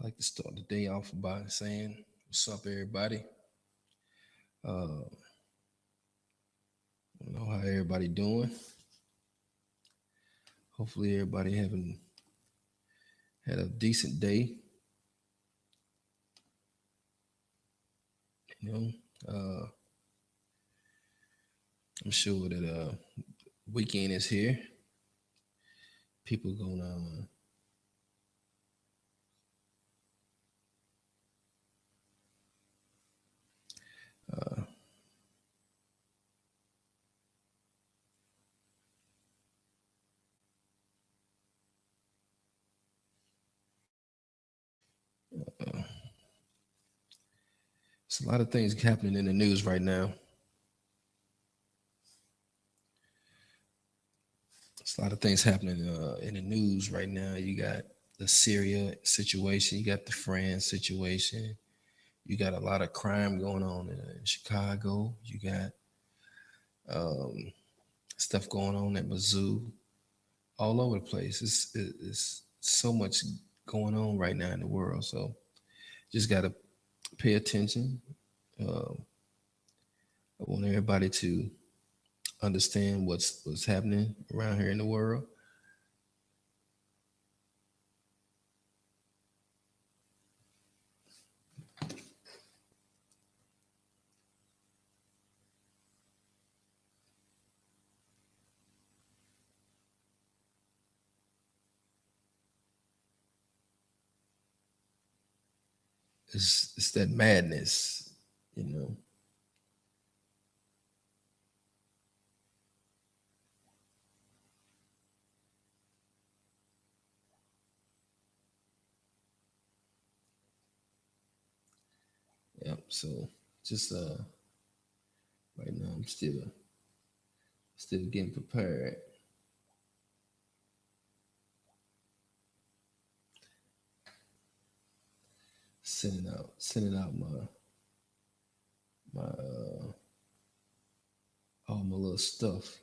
I like to start the day off by saying, "What's up, everybody? I don't know how everybody doing. Hopefully, everybody having had a decent day. You know, uh, I'm sure that weekend is here. People gonna uh, there's a lot of things happening in the news right now. There's a lot of things happening in the news right now. You got the Syria situation. You got the France situation. You got a lot of crime going on in Chicago. You got um, stuff going on at Mizzou, all over the place. It's so much going on right now in the world. So just got to pay attention. Uh, I want everybody to understand what's happening around here in the world. It's that madness, you know. Yep. So just right now I'm still getting prepared, sending out my all my little stuff,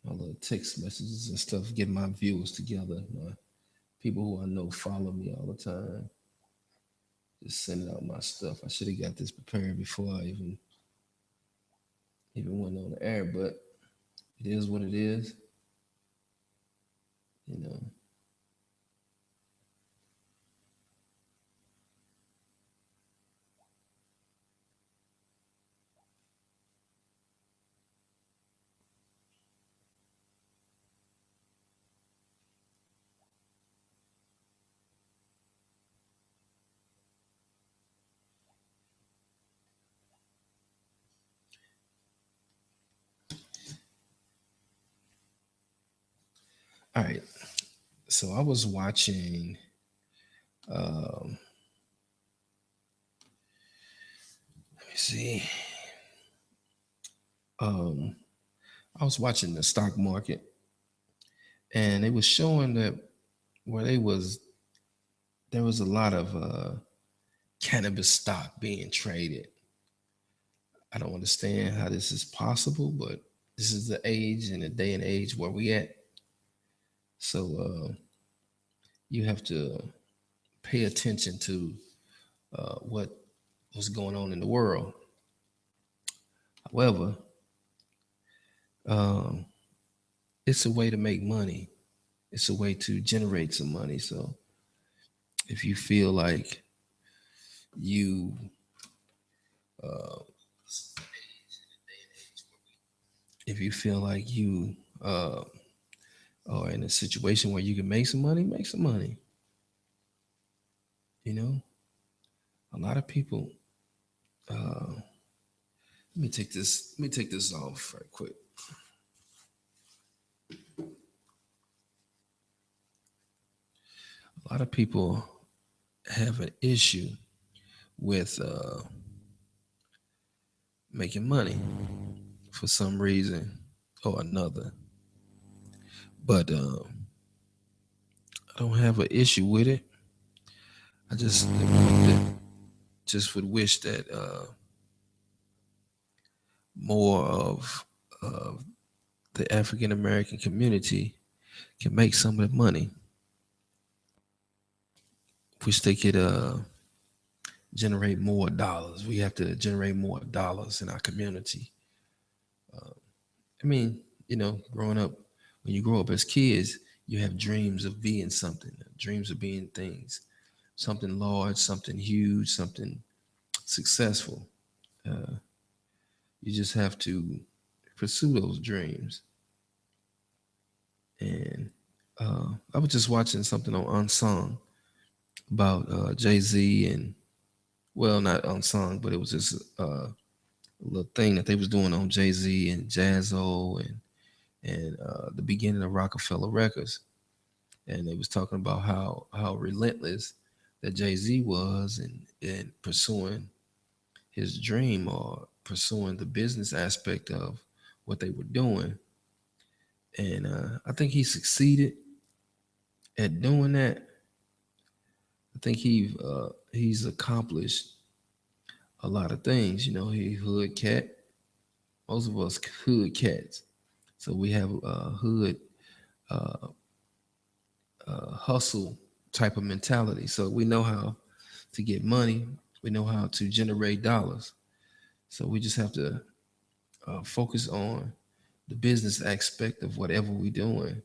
my little text messages and stuff, getting my viewers together, my people who I know follow me all the time. Just sending out my stuff. I should have got this prepared before I even went on the air, but it is what it is. You know. All right. So I was watching. Um, let me see. Um, I was watching the stock market, and it was showing that where there was a lot of cannabis stock being traded. I don't understand how this is possible, but this is the age and the day and age where we at. So you have to pay attention to what was going on in the world. However, um, it's a way to make money. It's a way to generate some money. So if you feel like you uh, if you feel like you are in a situation where you can make some money, make some money. You know, a lot of people. Let me take this. Let me take this off right quick. A lot of people have an issue with making money for some reason or another. But I don't have an issue with it. I just would wish that more of the African American community can make some of the money. which they could generate more dollars. We have to generate more dollars in our community. I mean, growing up, when you grow up as kids, you have dreams of being something, dreams of being things, something large, something huge, something successful. Uh, you just have to pursue those dreams. And I was just watching something on Unsung about Jay Z and, well, not Unsung, but it was just a little thing that they was doing on Jay Z and Jazzo and the beginning of Rockefeller Records, and they was talking about how relentless that Jay Z was in pursuing his dream or pursuing the business aspect of what they were doing, and I think he succeeded at doing that. I think he's accomplished a lot of things. He hood cat. Most of us hood cats, so we have a hood uh, hustle type of mentality. So we know how to get money. We know how to generate dollars. So we just have to focus on the business aspect of whatever we're doing.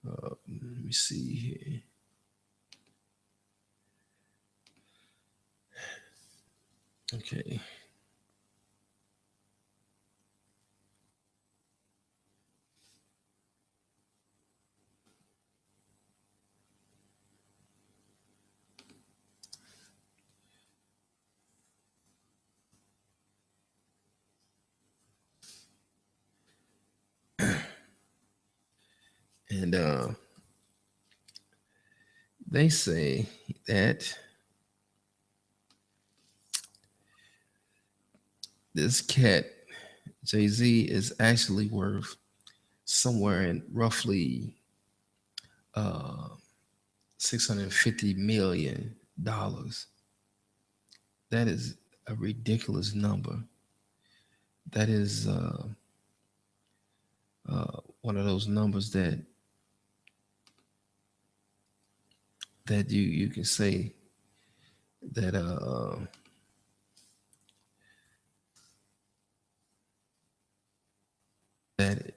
Let me see here. Okay. And they say that this cat, Jay Z, is actually worth somewhere in roughly uh, $650 million. That is a ridiculous number. That is one of those numbers that you can say that that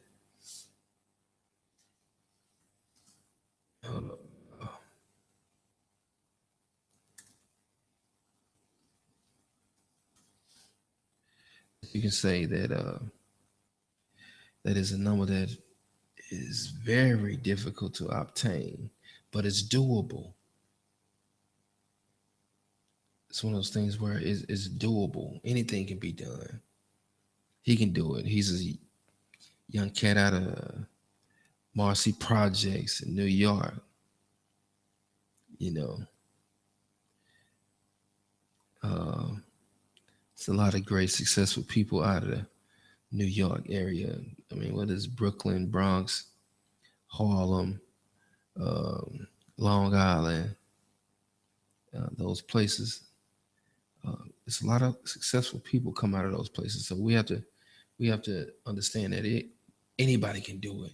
you can say that that is a number that is very difficult to obtain, but it's doable. It's one of those things where it's doable. Anything can be done. He can do it. He's a young cat out of Marcy Projects in New York. You know, uh, it's a lot of great, successful people out of the New York area. I mean, what is Brooklyn, Bronx, Harlem, um, Long Island, those places. It's a lot of successful people come out of those places. So we have to understand that anybody can do it.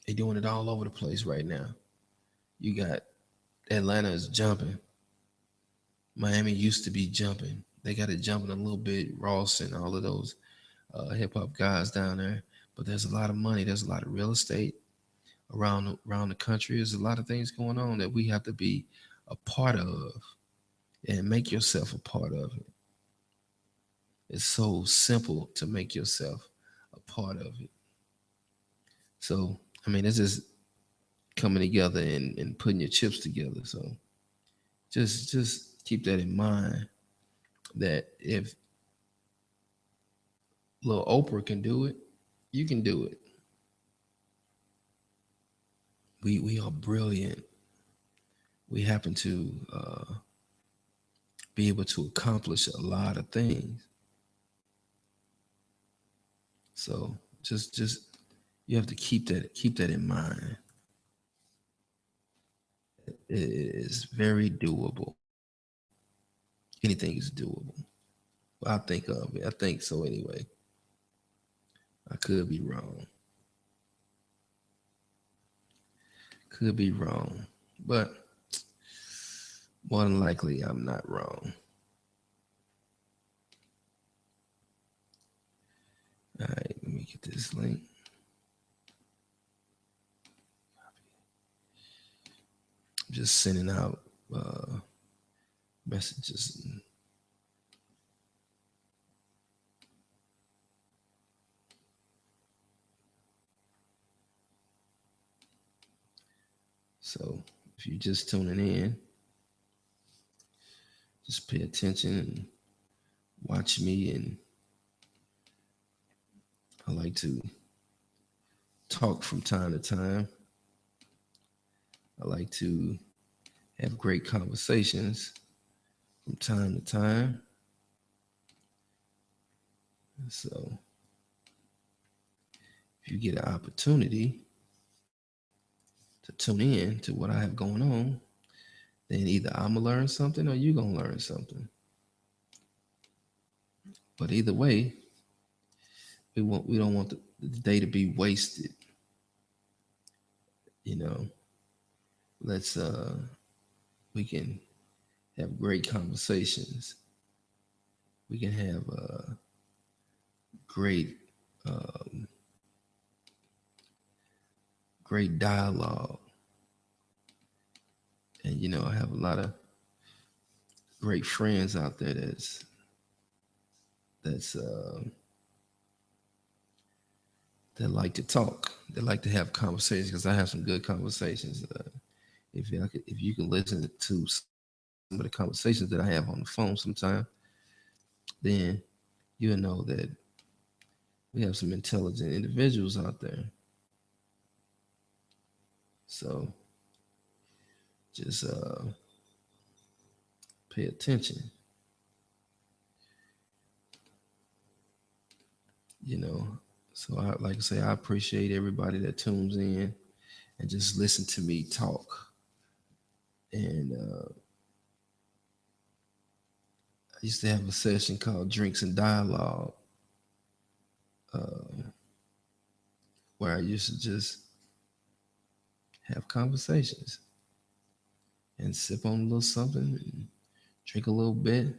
They're doing it all over the place right now. You got Atlanta is jumping. Miami used to be jumping. They got it jumping a little bit. Ross and all of those hip hop guys down there. But there's a lot of money. There's a lot of real estate around the country. There's a lot of things going on that we have to be a part of and make yourself a part of it. It's so simple to make yourself a part of it. So I mean, it's just coming together and putting your chips together. So just keep that in mind. That if little Oprah can do it, you can do it. We are brilliant. We happen to be able to accomplish a lot of things. So just you have to keep that in mind. It is very doable. Anything is doable. I think of it. I think so anyway. I could be wrong. Could be wrong. But More than likely, I'm not wrong. All right, let me get this link. I'm just sending out messages. So if you're just tuning in, just pay attention and watch me. And I like to talk from time to time. I like to have great conversations from time to time. So if you get an opportunity to tune in to what I have going on, then either I'm gonna learn something or you're gonna learn something. But either way, we don't want the day to be wasted. You know, let's we can have great conversations. We can have great um, great dialogue. And I have a lot of great friends out there that's that like to talk. They like to have conversations because I have some good conversations. If you can listen to some of the conversations that I have on the phone sometime, then you'll know that we have some intelligent individuals out there. So just pay attention. You know, so like I say, I appreciate everybody that tunes in and just listen to me talk. And I used to have a session called Drinks and Dialogue, uh, where I used to just have conversations and sip on a little something and drink a little bit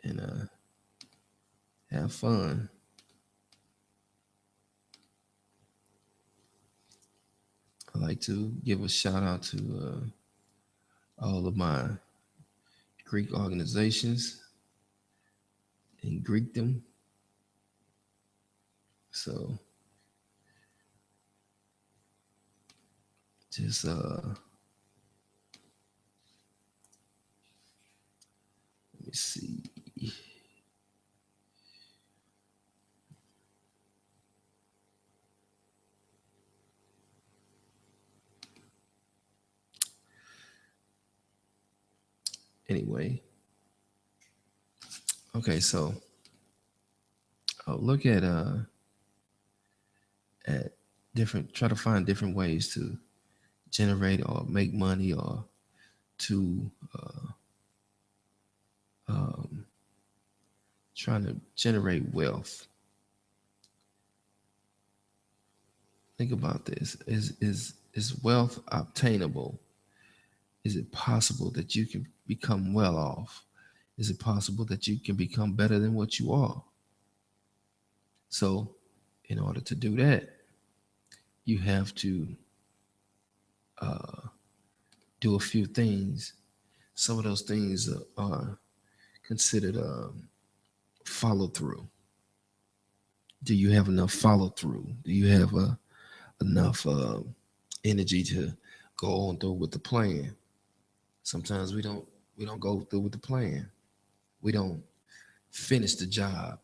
and have fun. I like to give a shout out to all of my Greek organizations in Greekdom. So just let me see. Anyway, okay, so I'll look at different, try to find different ways to generate or make money or to um, trying to generate wealth. Think about this: is wealth obtainable? Is it possible that you can become well off? Is it possible that you can become better than what you are? So, in order to do that, you have to uh, do a few things. Some of those things are considered follow through. Do you have enough follow through? Do you have enough energy to go on through with the plan? Sometimes we don't go through with the plan. We don't finish the job.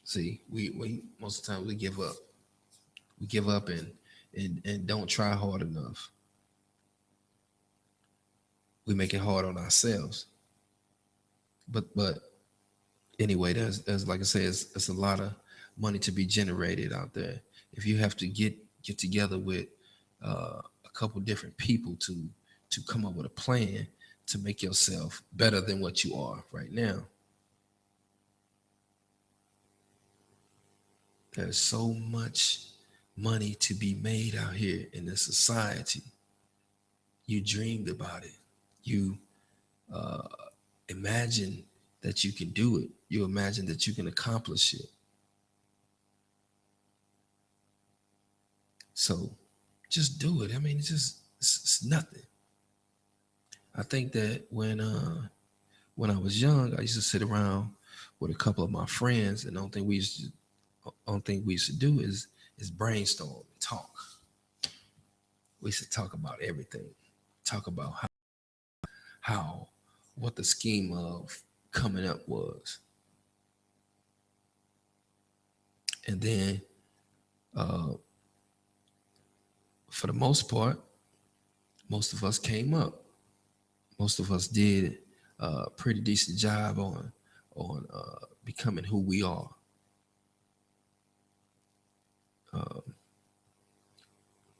See, we most of the time we give up. We give up and don't try hard enough. We make it hard on ourselves. But anyway, there's like I said, it's a lot of money to be generated out there. If you have to get together with a couple different people to come up with a plan to make yourself better than what you are right now. There's so much money to be made out here in this society. You dreamed about it. You imagine that you can do it. You imagine that you can accomplish it. So just do it. I mean, it's nothing. I think that when I was young, I used to sit around with a couple of my friends, and the only thing we used to do is brainstorm, talk. We used to talk about everything, talk about how what the scheme of coming up was, and then uh, for the most part, most of us came up. Most of us did a pretty decent job on becoming who we are.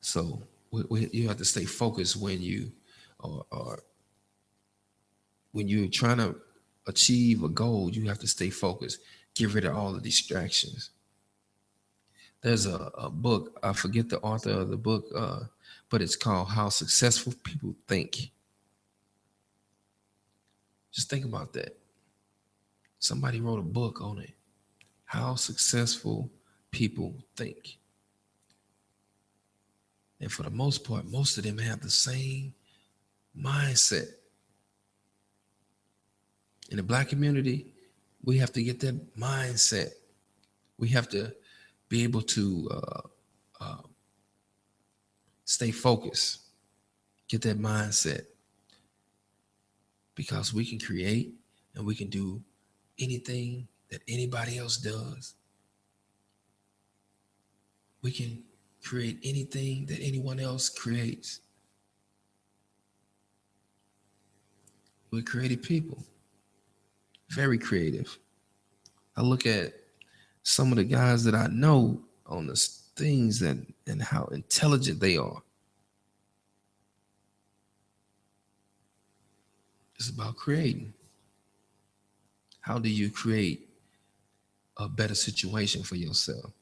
So you have to stay focused when you are when you're trying to achieve a goal. You have to stay focused. Get rid of all the distractions. There's a book. I forget the author of the book, but it's called "How Successful People Think." Just think about that. Somebody wrote a book on it. How successful people think. And for the most part, most of them have the same mindset. In the Black community, we have to get that mindset. We have to be able to stay focused, get that mindset, because we can create and we can do anything that anybody else does. We can create anything that anyone else creates. We're creative people, very creative. I look at some of the guys that I know on the things and how intelligent they are. It's about creating. How do you create a better situation for yourself?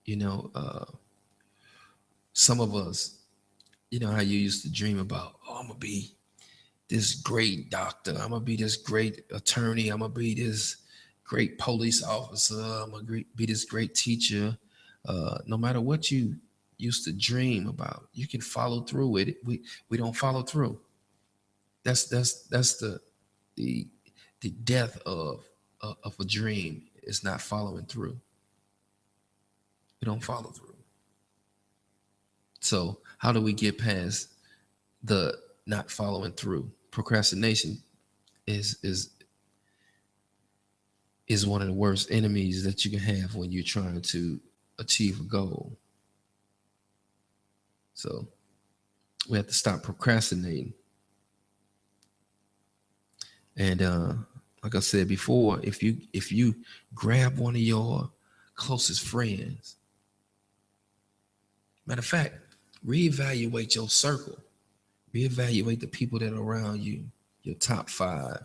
You know, some of us, you know how you used to dream about, oh, I'm gonna be this great doctor, I'm gonna be this great attorney, I'm gonna be this great police officer, I'm gonna be this great teacher. No matter what you used to dream about, you can follow through with it. We don't follow through. That's the the death of a dream is not following through. We don't follow through. So how do we get past the not following through? Procrastination is is is one of the worst enemies that you can have when you're trying to achieve a goal. So we have to stop procrastinating. And like I said before, if you grab one of your closest friends, matter of fact, reevaluate your circle, reevaluate the people that are around you, your top five.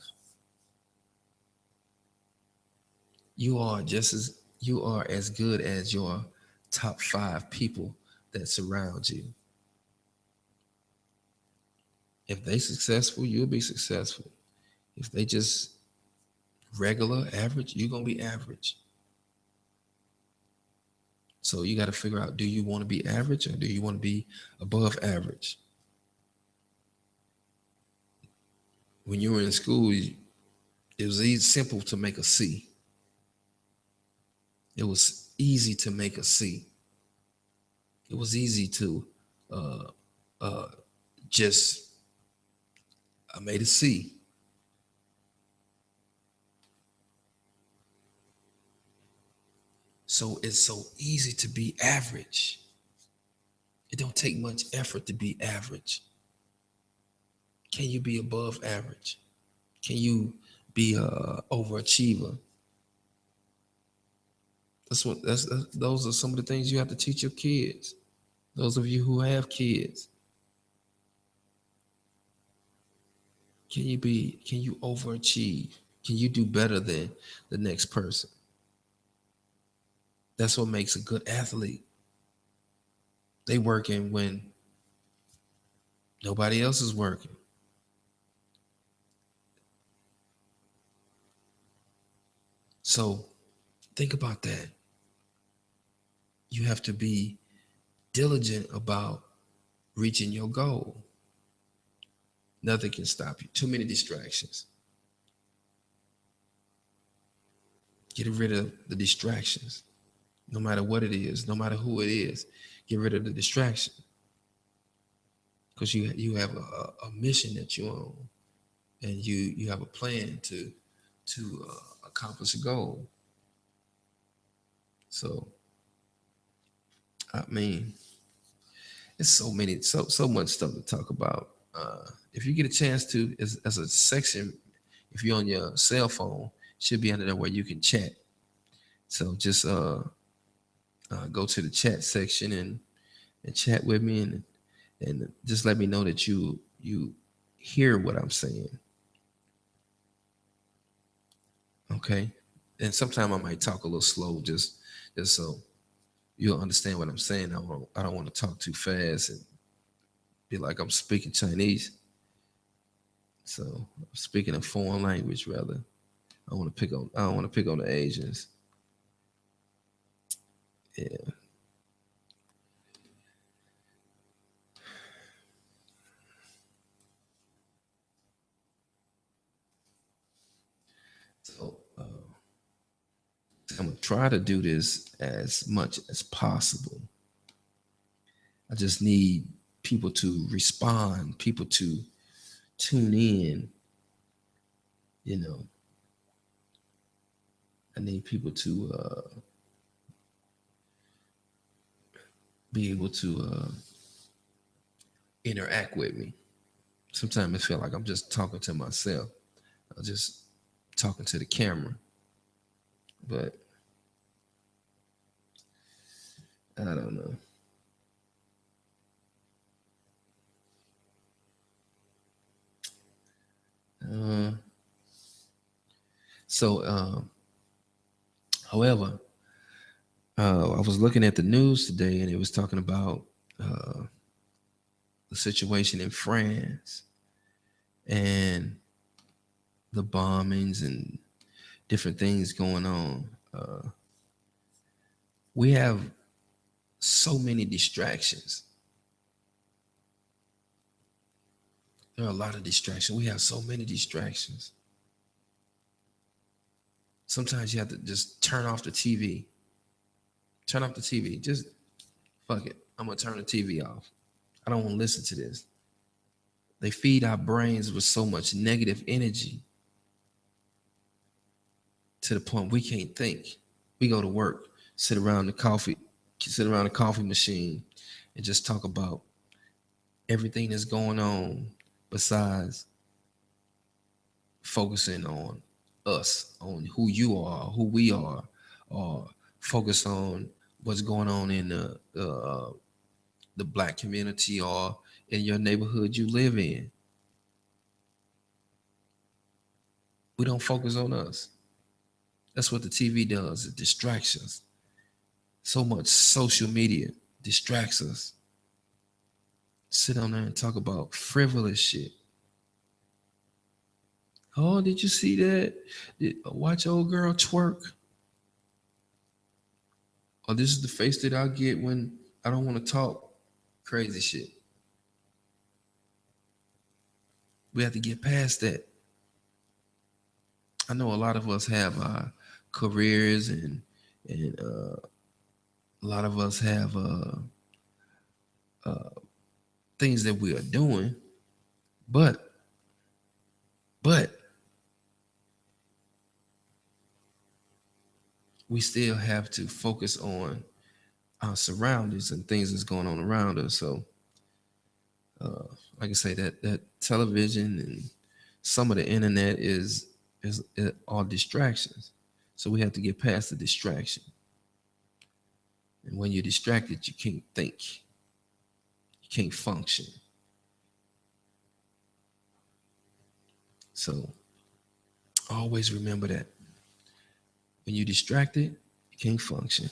You are as good as your top five people that surround you. If they successful, you'll be successful. If they just regular, average, you're gonna be average. So you got to figure out: do you want to be average or do you want to be above average? When you were in school, it was simple to make a C. It was easy to make a C. It was easy to uh, uh, just I made a C. So it's so easy to be average. It don't take much effort to be average. Can you be above average? Can you be a overachiever? Those are some of the things you have to teach your kids. Those of you who have kids, can you overachieve? Can you do better than the next person? That's what makes a good athlete. They working when nobody else is working. So think about that. You have to be diligent about reaching your goal. Nothing can stop you. Too many distractions. Get rid of the distractions. No matter what it is, no matter who it is, get rid of the distraction. Because you have a mission that you're on, and you have a plan to accomplish a goal. So I mean, it's so much stuff to talk about. If you get a chance to, as a section, if you're on your cell phone, should be under there where you can chat. So just go to the chat section and chat with me, and just let me know that you hear what I'm saying. Okay, and sometimes I might talk a little slow, just so you'll understand what I'm saying. I don't want to talk too fast and be like I'm speaking Chinese. So I'm speaking a foreign language rather. I don't want to pick on the Asians. Yeah. So I'm gonna try to do this as much as possible. I just need people to respond, people to tune in. You know, I need people to be able to interact with me. Sometimes I feel like I'm just talking to myself. I'm just talking to the camera, but I don't know. Uh, so, however, I was looking at the news today, and it was talking about uh, the situation in France and the bombings and different things going on. We have so many distractions. There are a lot of distractions. We have so many distractions. Sometimes you have to just turn off the TV. Turn off the TV. Just fuck it. I'm gonna turn the TV off. I don't want to listen to this. They feed our brains with so much negative energy to the point we can't think. We go to work, sit around the coffee machine, and just talk about everything that's going on besides focusing on us, on who you are, who we are, or focus on what's going on in the black community or in your neighborhood you live in. We don't focus on us. That's what the TV does. It distracts us. So much social media distracts us. Sit on there and talk about frivolous shit. Oh, did you see that? Watch old girl twerk. Oh, this is the face that I get when I don't want to talk. Crazy shit. We have to get past that. I know a lot of us have careers and a lot of us have things that we are doing, but but we still have to focus on our surroundings and things that's going on around us. So, uh, like I say, that television and some of the internet is all distractions. So we have to get past the distraction. And when you're distracted, you can't think, you can't function. So always remember that when you're distracted, you can't function.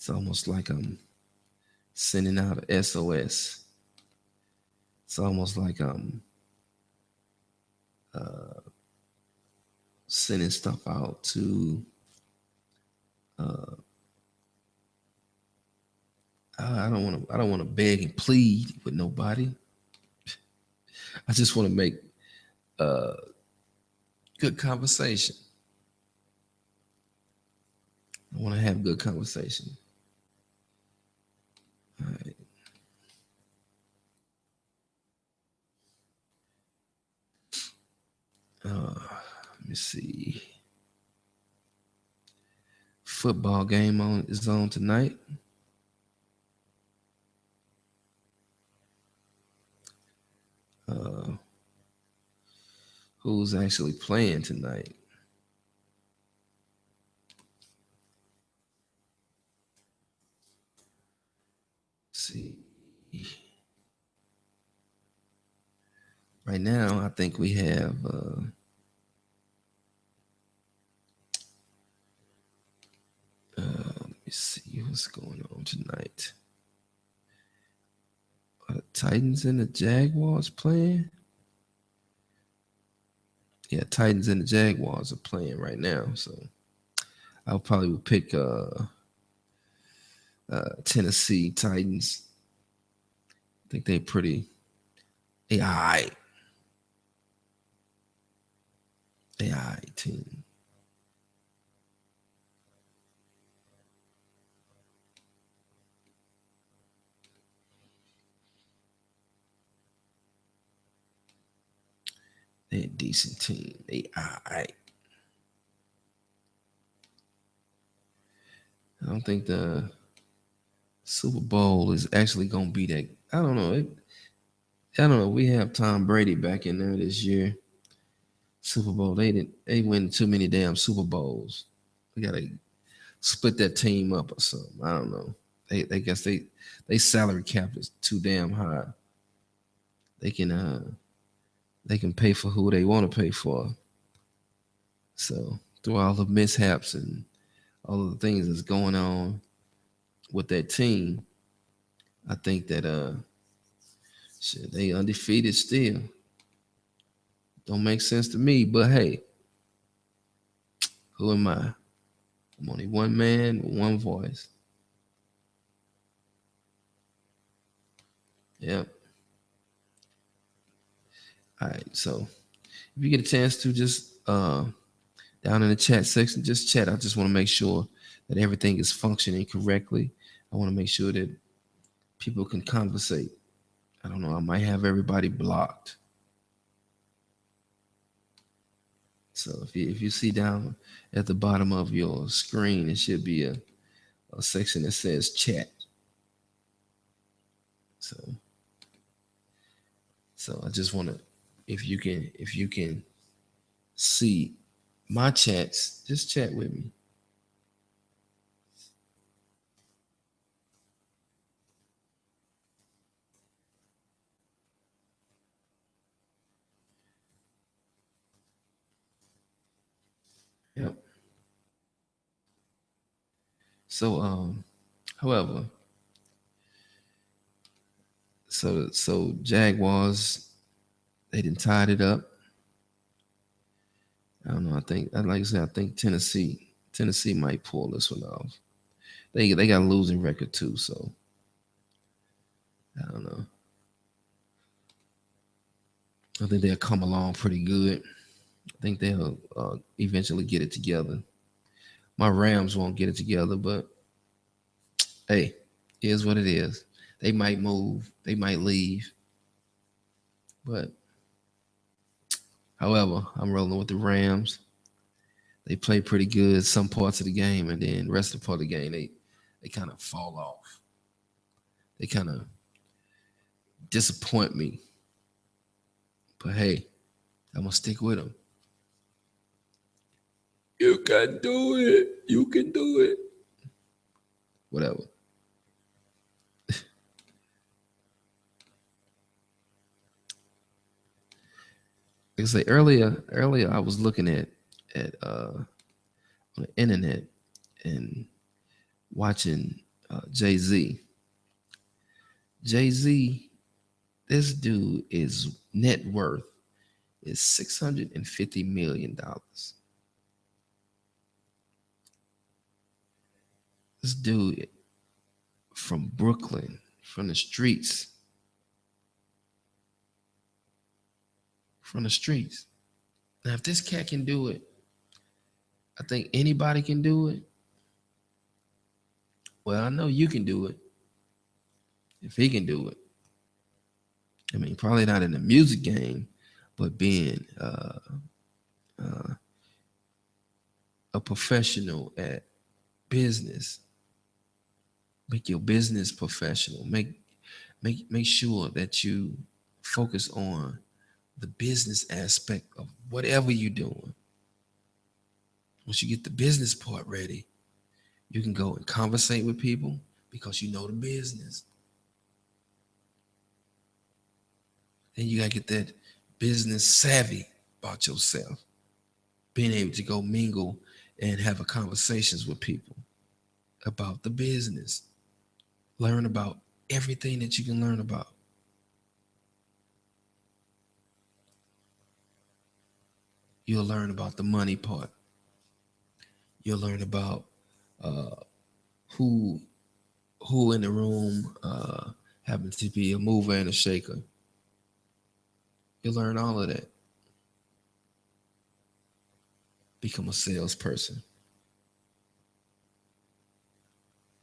It's almost like I'm sending out a SOS. It's almost like I'm sending stuff out to. I don't want to. I don't want to beg and plead with nobody. I just want to make good conversation. I want to have good conversation. All right. Let me see. Football game is on tonight. Who's actually playing tonight? Let's see. Right now, I think we have. Let me see what's going on tonight. Are the Titans and the Jaguars playing? Yeah, Titans and the Jaguars are playing right now. So I probably would pick Tennessee Titans. I think they pretty. They all right. They all right team. They a decent team. They all right. I don't think the Super Bowl is actually gonna be that. I don't know. I don't know. We have Tom Brady back in there this year. Super Bowl. They didn't. They win too many damn Super Bowls. We gotta split that team up or something. I don't know. They guess they salary cap is too damn high. They can they can pay for who they want to pay for. So through all the mishaps and all of the things that's going on with that team, I think that shit, they undefeated still. Don't make sense to me, but hey, who am I? I'm only one man, one voice. Yep. All right. So if you get a chance to just down in the chat section, just chat. I just want to make sure that everything is functioning correctly. I want to make sure that people can conversate. I don't know. I might have everybody blocked. So if you see down at the bottom of your screen, it should be a section that says chat. So I just want to, if you can see my chats, just chat with me. Yep. So however, so Jaguars, they didn't tied it up. I don't know. I think, like I said, I think Tennessee might pull this one off. They got a losing record too, so I don't know. I think they'll come along pretty good. I think they'll eventually get it together. My Rams won't get it together, but hey, here's what it is. They might move, they might leave, but however, I'm rolling with the Rams. They play pretty good some parts of the game, and then the rest of the part of the game, they kind of fall off. They kind of disappoint me. But hey, I'm gonna stick with them. You can do it. You can do it. Whatever. Like I say earlier I was looking at on the internet and watching Jay-Z. Jay-Z, this dude is net worth is $650 million. This dude from Brooklyn, from the streets, from the streets. Now, if this cat can do it, I think anybody can do it. Well, I know you can do it if he can do it. I mean, probably not in the music game, but being a professional at business, make your business professional. Make sure that you focus on the business aspect of whatever you're doing. Once you get the business part ready, you can go and conversate with people because you know the business. Then you gotta get that business savvy about yourself, being able to go mingle and have a conversations with people about the business. Learn about everything that you can learn about. You'll learn about the money part. You'll learn about uh, who who in the room happens to be a mover and a shaker. You'll learn all of that. Become a salesperson.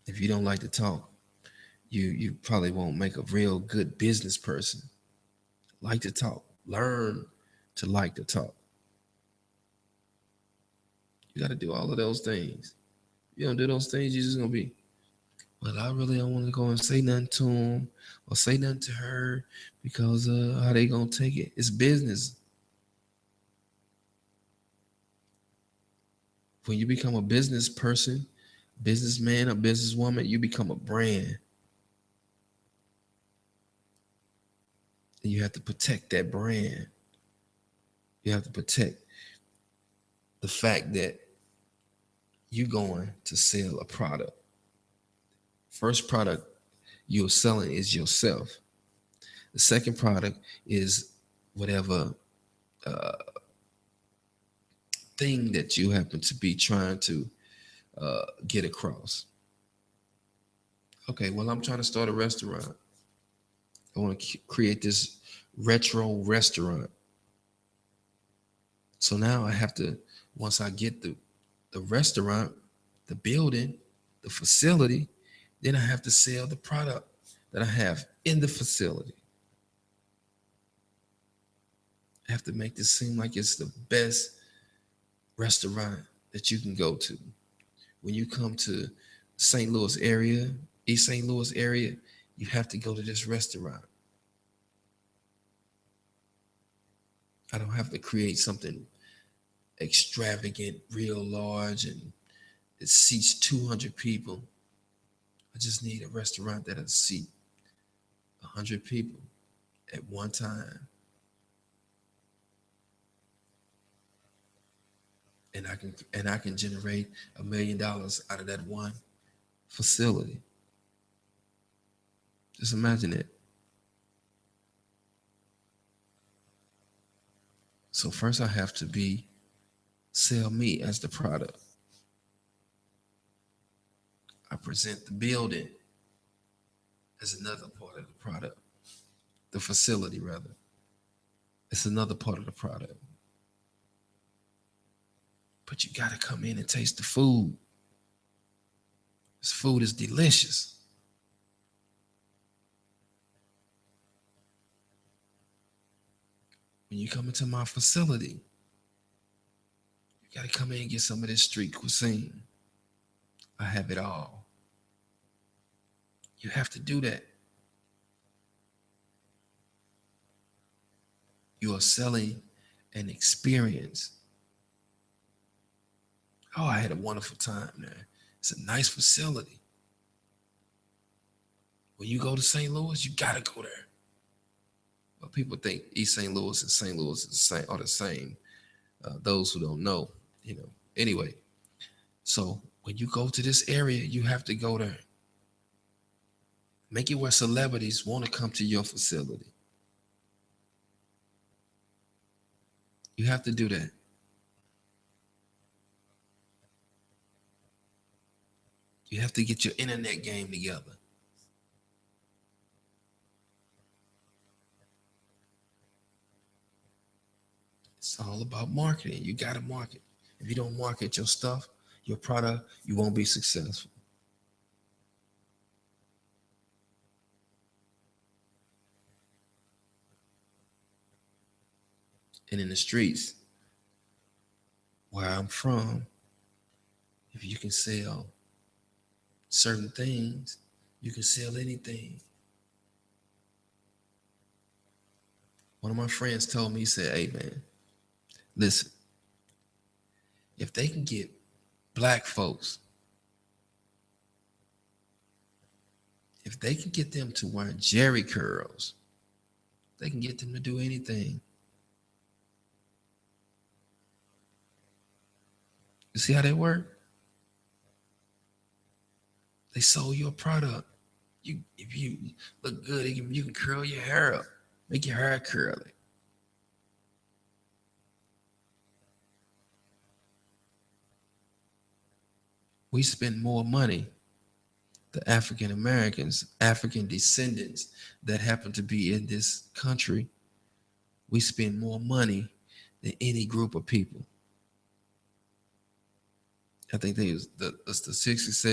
If you don't like to talk, you probably won't make a real good business person. Like to talk. Learn to like to talk. You got to do all of those things. You don't do those things, you're just gonna be, well, I really don't want to go and say nothing to him or say nothing to her because how they gonna take it? It's business. When you become a business person, businessman or businesswoman, you become a brand. And you have to protect that brand. You have to protect the fact that you're going to sell a product. First product you're selling is yourself. The second product is whatever uh, thing that you happen to be trying to get across. Okay, well, I'm trying to start a restaurant. I want to create this retro restaurant. So now I have to, once I get the restaurant, the building, the facility, then I have to sell the product that I have in the facility. I have to make this seem like it's the best restaurant that you can go to. When you come to St. Louis area, East St. Louis area, you have to go to this restaurant. I don't have to create something extravagant, real large, and it seats 200 people. I just need a restaurant that'll seat 100 people at one time. And I can generate $1 million out of that one facility. Just imagine it. So first I have to sell me as the product. I present the building as another part of the product. The facility rather. It's another part of the product. But you gotta come in and taste the food. This food is delicious. When you come into my facility, you gotta come in and get some of this street cuisine. I have it all. You have to do that. You are selling an experience. Oh, I had a wonderful time there. It's a nice facility. When you go to St. Louis, you gotta go there. But people think East St. Louis and St. Louis are the same. Those who don't know, Anyway, so when you go to this area, you have to go there. Make it where celebrities want to come to your facility. You have to do that. You have to get your internet game together. It's all about marketing. You got to market. If you don't market your stuff, your product, you won't be successful. And in the streets where I'm from, if you can sell certain things, you can sell anything. One of my friends told me, he said, hey man, listen, if they can get black folks, if they can get them to wear Jerry curls, they can get them to do anything. You see how they work? They sold you a product. If you look good, you can curl your hair up, make your hair curly. We spend more money, the African Americans, African descendants that happen to be in this country, we spend more money than any group of people. I think the statistics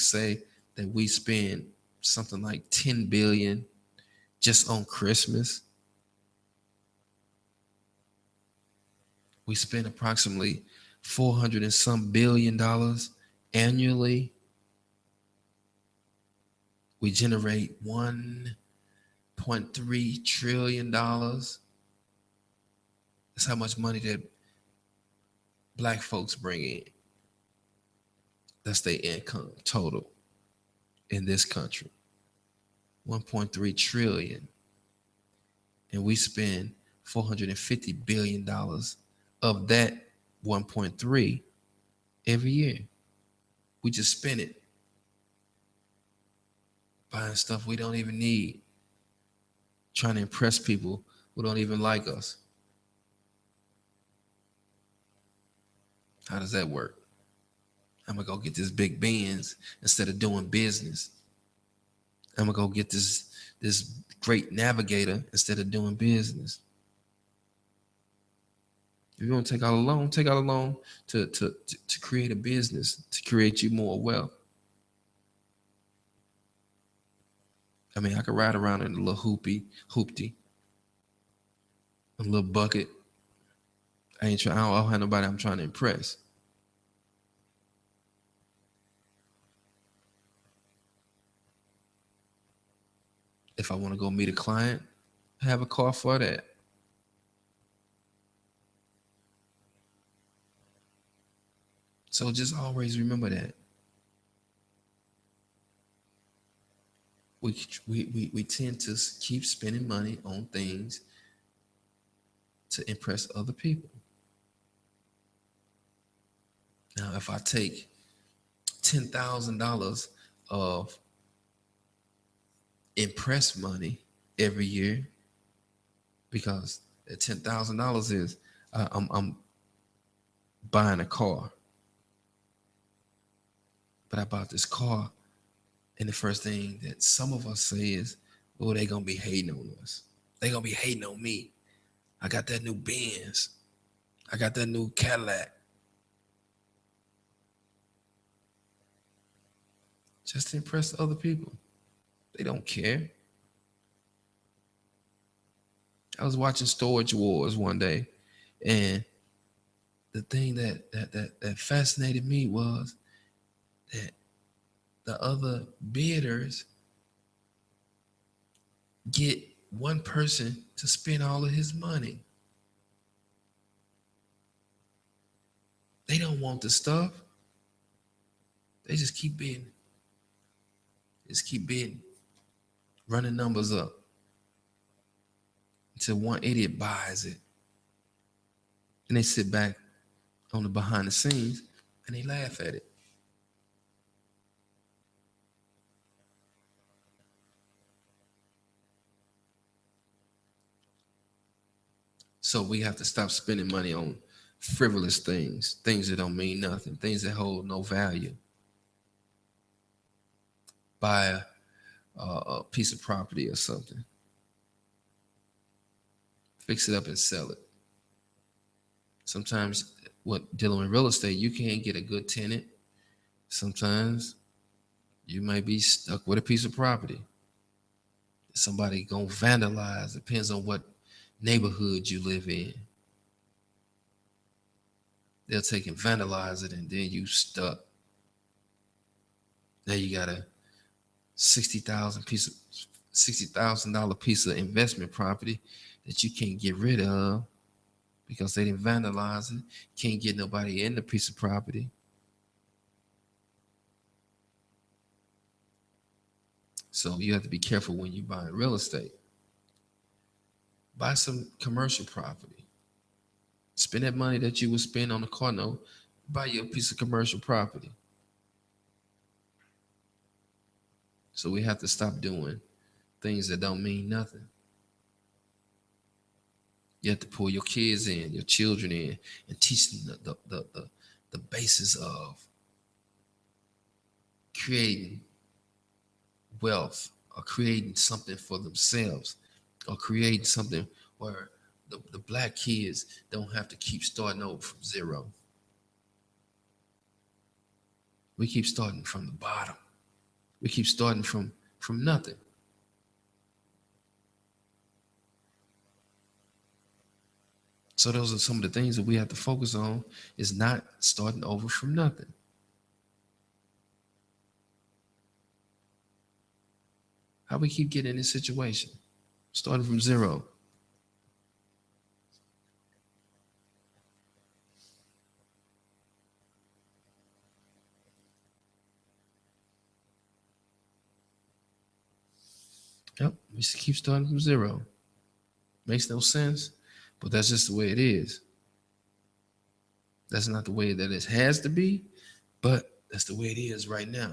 say that we spend something like 10 billion just on Christmas. We spend approximately 400 and some $billion annually. We generate $1.3 trillion. That's how much money that black folks bring in. That's their income total in this country. 1.3 trillion. And we spend $450 billion of that 1.3 every year. We just spend it buying stuff we don't even need, trying to impress people who don't even like us. How does that work? I'm gonna go get this big Benz instead of doing business. I'm gonna go get this great navigator instead of doing business. If you want to take out a loan to create a business, to create you more wealth. I mean, I could ride around in a little hoopty, a little bucket. I don't have nobody I'm trying to impress. If I want to go meet a client, I have a car for that. So just always remember that. We tend to keep spending money on things to impress other people. Now, if I take $10,000 of impress money every year, because that $10,000 is I'm buying a car, but I bought this car, and the first thing that some of us say is, "Oh, they gonna be hating on us. They gonna be hating on me. I got that new Benz. I got that new Cadillac." Just to impress other people. They don't care. I was watching Storage Wars one day, and the thing that fascinated me was that the other bidders get one person to spend all of his money. They don't want the stuff. They just keep bidding. Just keep bidding, running numbers up until one idiot buys it. And they sit back on the behind the scenes and they laugh at it. So we have to stop spending money on frivolous things, things that don't mean nothing, things that hold no value. Buy a piece of property or something, fix it up and sell it. Sometimes, what dealing with real estate, you can't get a good tenant. Sometimes you might be stuck with a piece of property. Somebody gonna vandalize. Depends on what neighborhood you live in. They'll take and vandalize it, and then you stuck. Now you got a 60,000 piece of investment property that you can't get rid of because they didn't vandalize it. Can't get nobody in the piece of property. So you have to be careful when you buy real estate. Buy some commercial property. Spend that money that you would spend on a car note. Buy you a piece of commercial property. So we have to stop doing things that don't mean nothing. You have to pull your kids in, your children in, and teach them the basis of creating wealth or creating something for themselves or creating something where the black kids don't have to keep starting over from zero. We keep starting from the bottom. We keep starting from nothing. So those are some of the things that we have to focus on, is not starting over from nothing. How we keep getting in this situation, starting from zero. Yep, we just keep starting from zero. Makes no sense, but that's just the way it is. That's not the way that it has to be, but that's the way it is right now.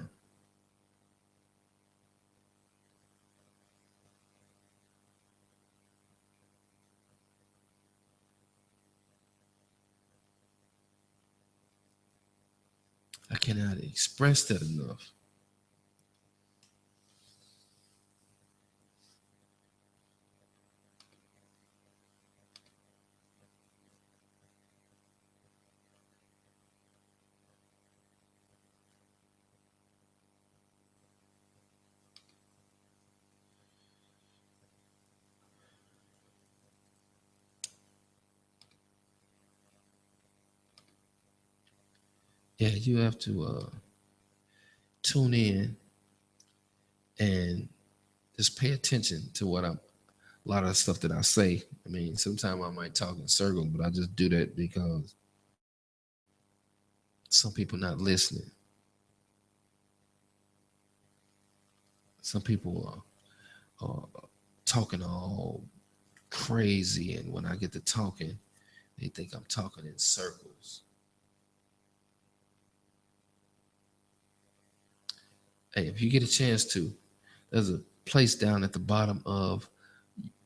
I cannot express that enough. Yeah, you have to tune in and just pay attention to what I'm. A lot of the stuff that I say. I mean, sometimes I might talk in circles, but I just do that because some people not listening. Some people are talking all crazy, and when I get to talking, they think I'm talking in circles. Hey, if you get a chance to, there's a place down at the bottom of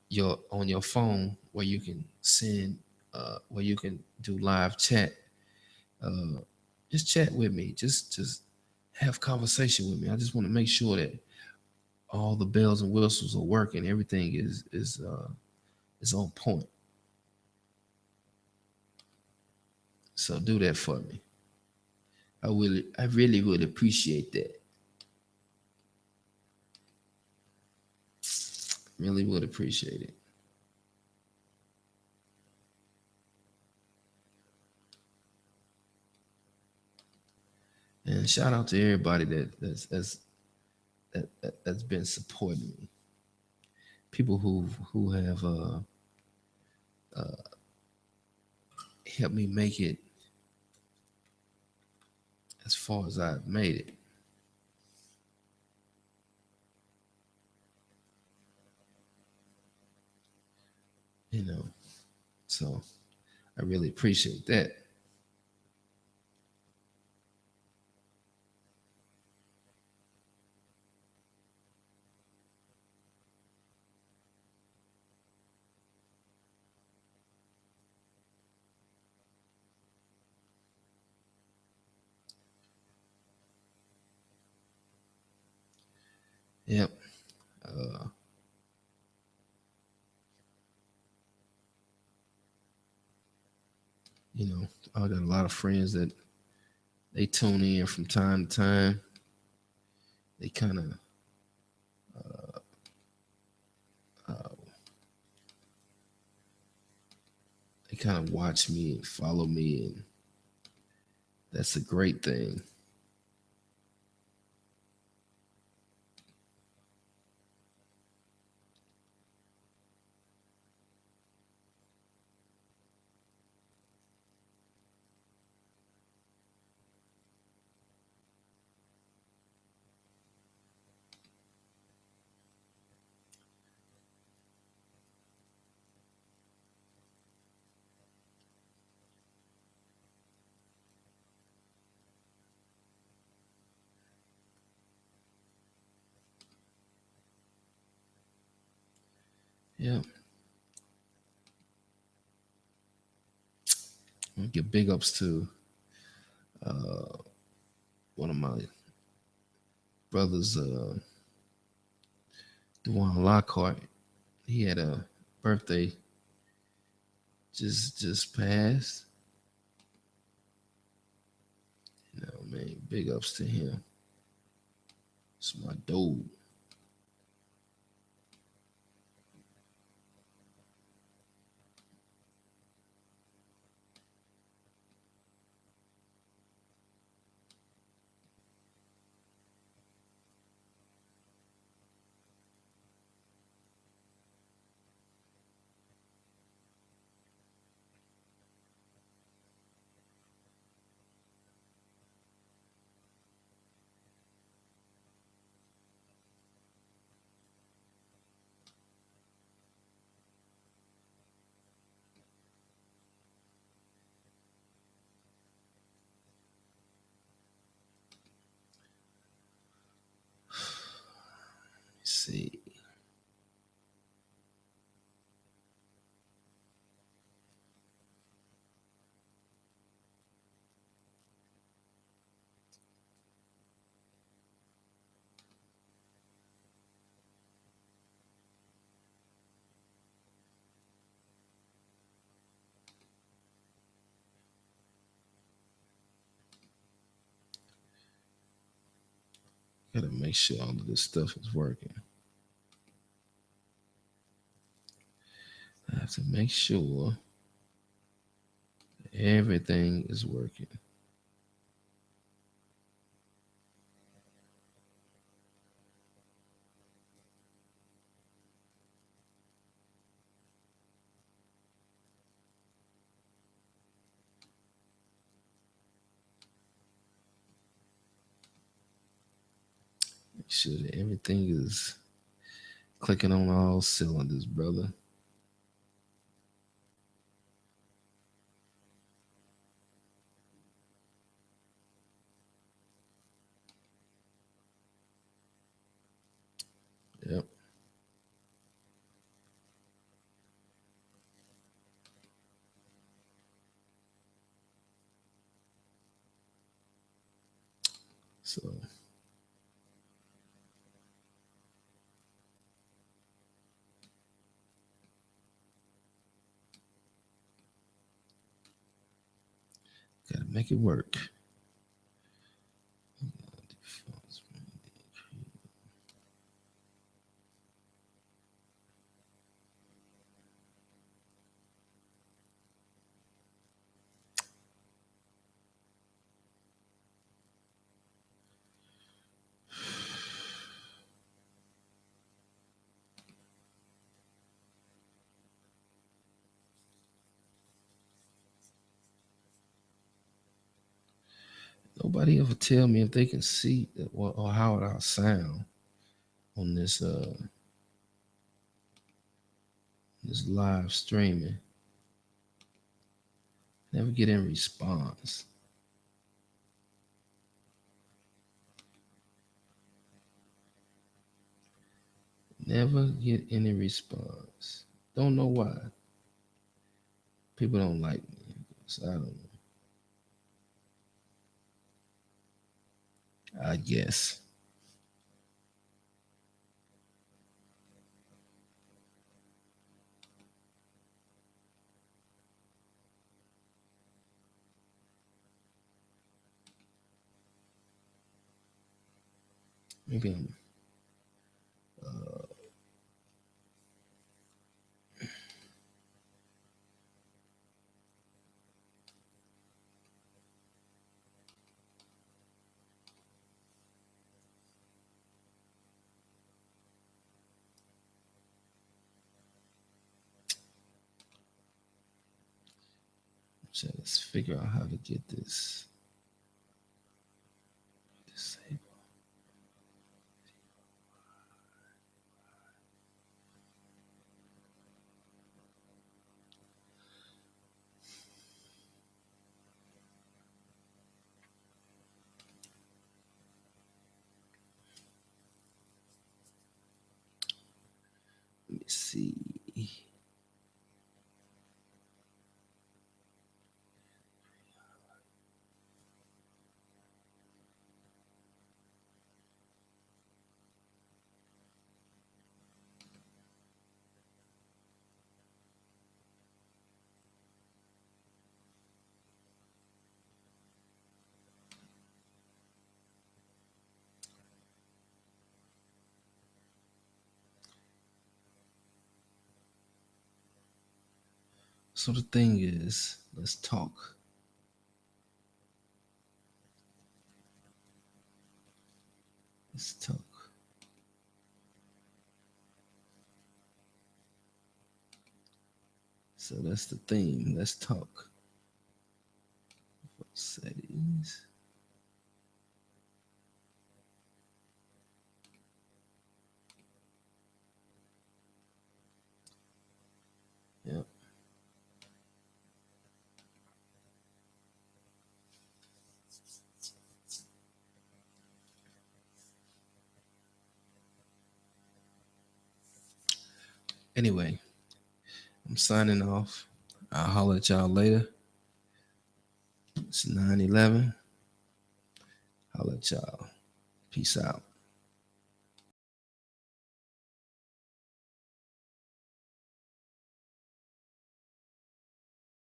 your on your phone where you can send, where you can do live chat. Uh, just chat with me. Just have conversation with me. I just want to make sure that all the bells and whistles are working. Everything is on point. So do that for me. I really would appreciate that. Really would appreciate it. And shout out to everybody that's been supporting me. People who have helped me make it as far as I've made it. You know, so I really appreciate that. Yep. Uh, you know, I got a lot of friends that they tune in from time to time. They kind of uh, they kind of watch me and follow me, and that's a great thing. Yeah, I give big ups to uh, one of my brothers, Dewan Lockhart. He had a birthday just passed. You know, man, big ups to him. It's my dude. Let's see, gotta make sure all of this stuff is working. I have to make sure everything is working. Make sure that everything is clicking on all cylinders, brother. Yep. So gotta make it work. Nobody ever tell me if they can see or how it all sound on this live streaming. Never get any response. Never get any response. Don't know why. People don't like me. So I don't know. I guess. Maybe I'm. So let's figure out how to get this disabled. Let me see. So the thing is, let's talk. Let's talk. So that's the theme. Let's talk. Settings. Yep. Anyway, I'm signing off. I'll holler at y'all later. It's 9/11. Holler at y'all. Peace out.